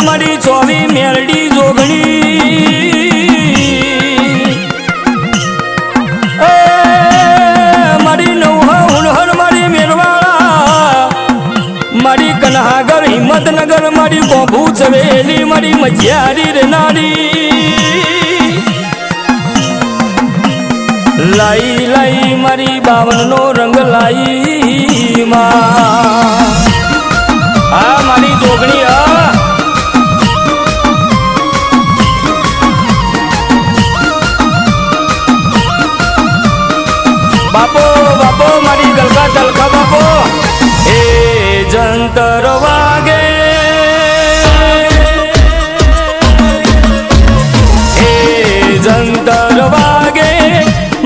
મારી ચોવી મેરડી જોગણી મારી નવહા ઉણહર મારી મેરવાળા મારી કનહાગર હિંમતનગર મારી ગોભુ ચવેલી મારી મજિયારી રે નારી લાઈ લાઈ મારી બાવનનો રંગ લાઈ માં આ મારી જોગણી બાપો બાપો મારી ગલકા તલકા બાપો એ જંતર વાગે એ જંતર વાગે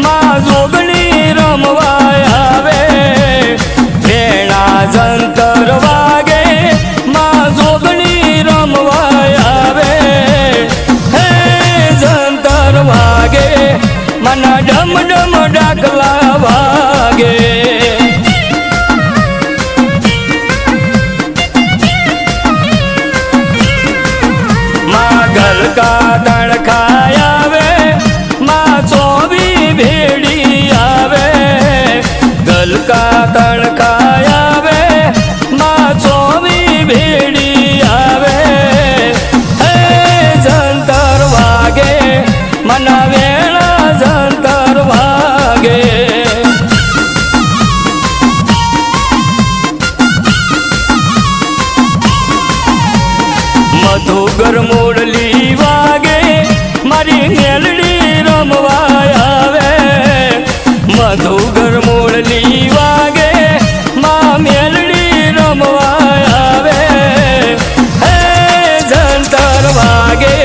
માં જોગણી રમવા આવે વેણા જંતર વાગે માં જોગણી રમવા આવે હે જંતર વાગે મના ડમ ડમ ડાકલા વાગે માં ગલકા તણખાય આવે માં ચોવી ભેડી આવે ગલકા તણખાય આવે માં ચોવી ભેડી આવે હે જંતર વાગે મના વેળા જંતર વાગે મધુગર મોડલી વાગે મારી મેલડી રમવા આવે મધુગર મોડલી વાગે માં મેલડી રમવા આવે હે જંતર વાગે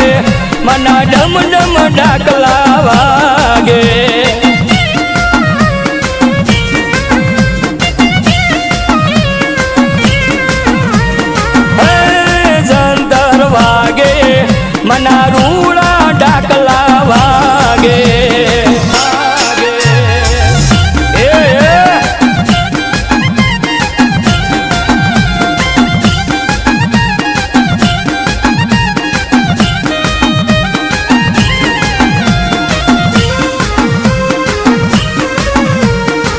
મના ડમ ડમ ડાકલા વાગે મના રૂડા ડાકલા વાગે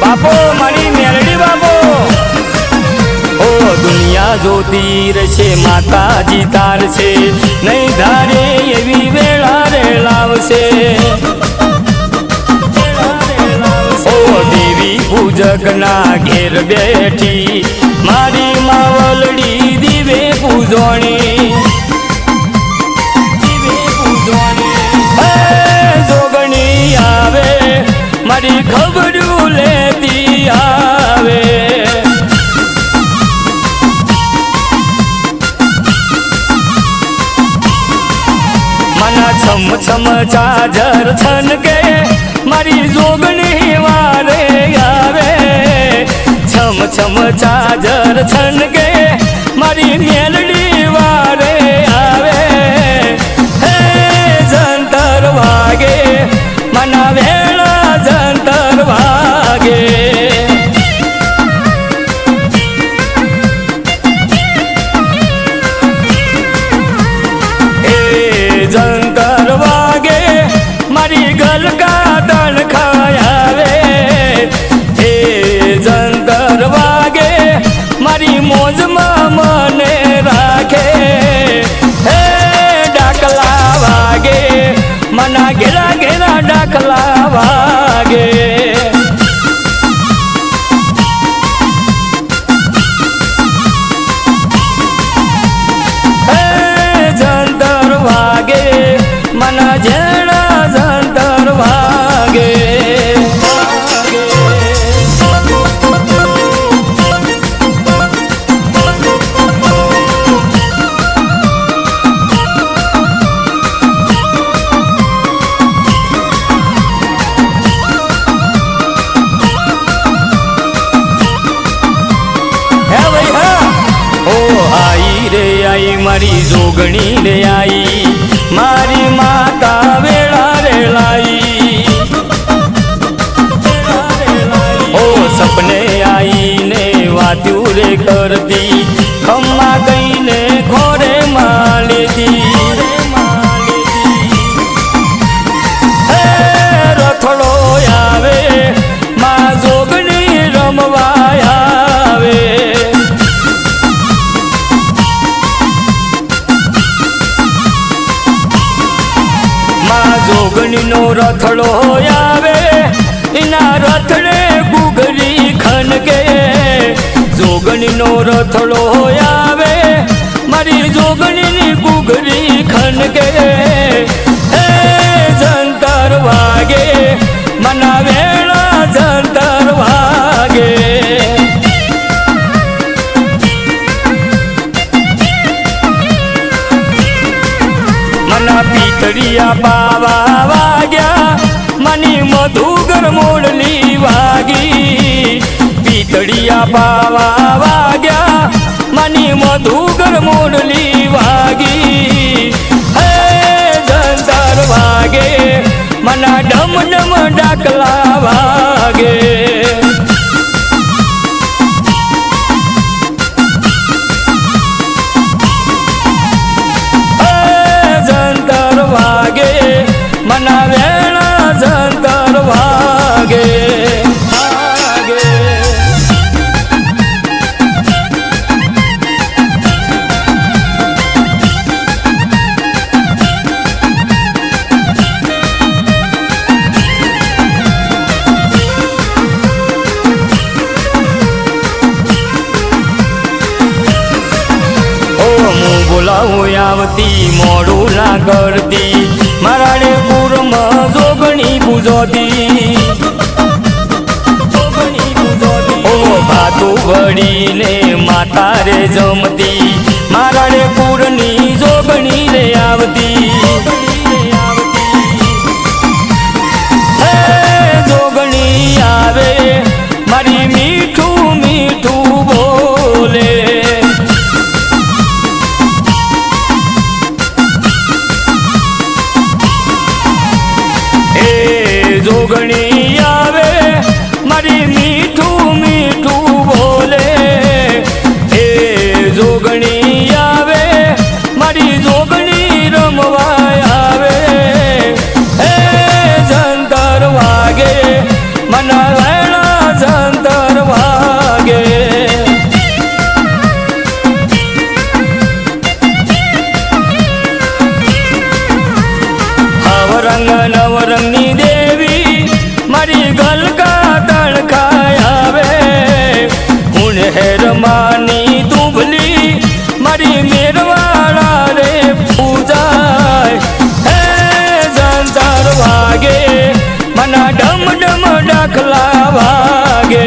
બાપો મારી મેલડી બાપો ઓ દુનિયા જોતી રહેશે માતાજી તાર છે નહીં ધારે એવી વેળા રે લાવશે ઓ દેવી પૂજક ના ઘેર બેઠી મારી માવલડી દીવે પૂજોણી જોગણી આવે મારી ખબરું લેતી આવે છમ છમ ચાજર છનકે મારી જોગણી વારે આવે છમ છમ ચાજર છનકે મારી મેલડી વારે આવે હે જંતર વાગે મના વેળા જંતર વાગે જંતર વાગે મારી ગલકા તણખાય આવે એ જંતર વાગે મારી મોજમાં મને રાખે હે ડાકલા વાગે મના ઘેરા ઘેરા ડાકલા વાગે મના જેણા જંતર વાગે મારી જોગણી રે આઈ મારી માતા વેળા રે લાઈ ઓ સપને આઈને વાત્યું રે કરતી ખમ્મા કઈને ખોરે માલી જોગણીનો રથડો આવે એના રથડે ગુગરી ખનકે જોગણીનો રથડો આવે મારી જોગણીની ગુગરી ખનકે હે જંતર વાગે મના વેળા જંતર વાગે મના પીતળિયા પાવા વાગ્યા મની મધુગર મોડલી વાગી પીતળિયા પાવા વાગ્યા મની મધુગર મોડલી વાગી હે જંતર વાગે મના ડમ ડમ ડાકલા વાગે જંતર વાગે મના વેળા જંતર વાગે બોલાવું આવતી મોડું ના કરતી મારાડે પૂરમાં જોગણી પૂજોતી ઓ ભાતું વળીને માતા રે જમતી મારાડે પૂરની જોગણી રે આવતી હે જોગણી આવે મારી મીઠું મીઠું બોલે જોગણી આવે મારી મીઠું મીઠું બોલે એ જોગણી આવે મારી જોગણી રમવા આવે હે જંતર વાગે મના વેળા જંતર વાગે હવરંગ નવરંગની દેવી મારી ગલકા તણખાય આવે હું હેરમાની તુંબલી મારી મેરવાળા રે પૂજાય હે જંતર વાગે મના ડમ ડમ ડાકલા વાગે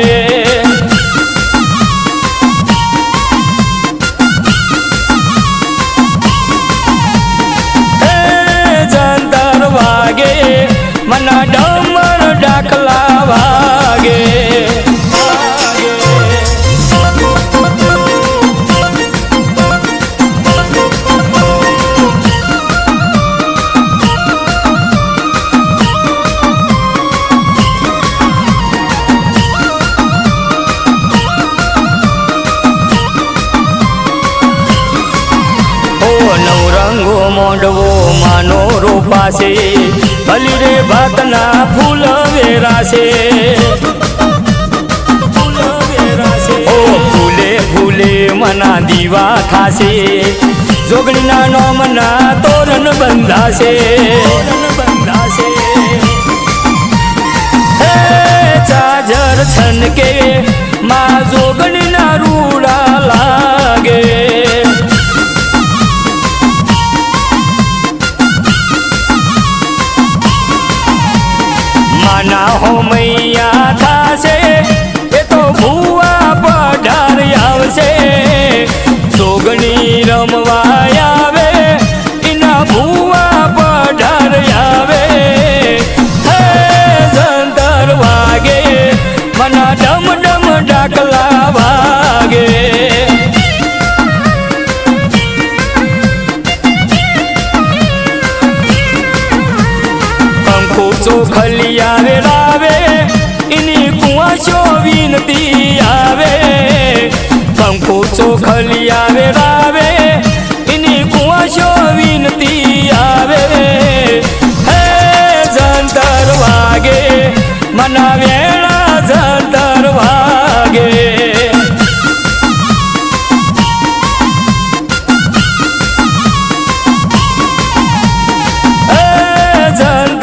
હે જંતર વાગે મના ડમર ડાકલા વાગે નવરંગો મોંડવો માનો રોપાશે ભલી રે ભાતના ફૂલ વેરાશે ઓ ફૂલે ફૂલે મના દીવા થાશે જોગણીના નોમના તોરણ બંધાશે હે ચાજર છનકે માં જોગણીના રૂડા લાગે માના હો મૈયા થાશે એ તો ભૂવા પઢાર આવશે જોગણી રમવા આવે એના ભૂવા પઢાર આવે હે જંતર વાગે મના ડમ ડમ ડાકલા વાગે ચોખલી આવે લાવે એની કુવાશો વિનતી આવે પંખો ચોખલી આવે લાવે એની કુવાશો વિનતી આવે હે જંતર વાગે મના વેળા જંતર વાગે હે જંતર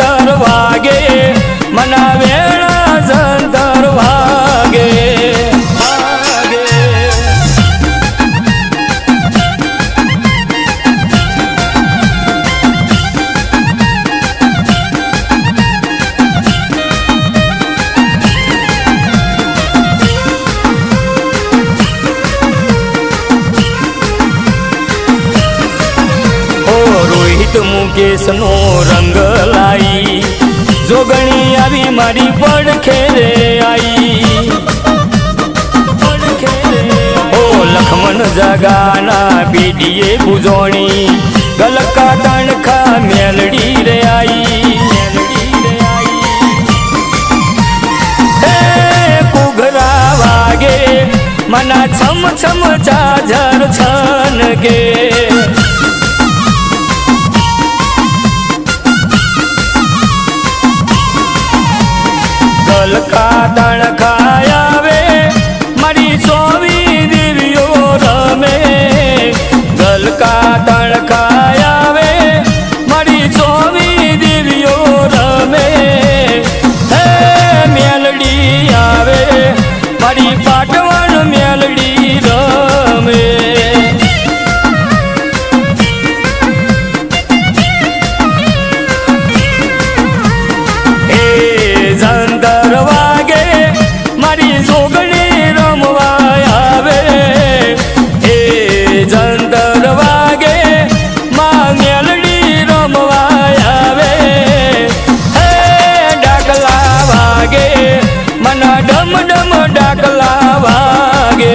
કેસનો રંગ લાઈ જોગણી આવી મારી પડખે રે આઈ ઓ લખમણ જગાના બીડીએ પૂજોણી ગલકા તણખા મેલડી રે આઈ કુઘરા વાગે મના છમ છમ ચાજર છન ગે ગલકા તણખા આવે મારી ચોવી દેવીઓ રમે ગલકા તણખા આવે મારી ચોવી દેવીઓ રમે હે મેલડી આવે મારી પાટવણ મેલડી રમે જંતર વાગે મારી જોગણી રમવા આવે એ જંતર વાગે માં મેલડી રમવા આવે હે ડાકલા વાગે મના ડમ ડમ ડાકલા વાગે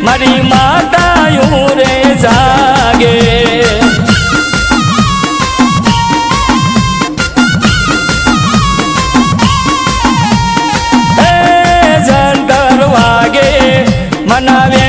મારી માતા રે જાગે હે જંતર વાગે મનાવે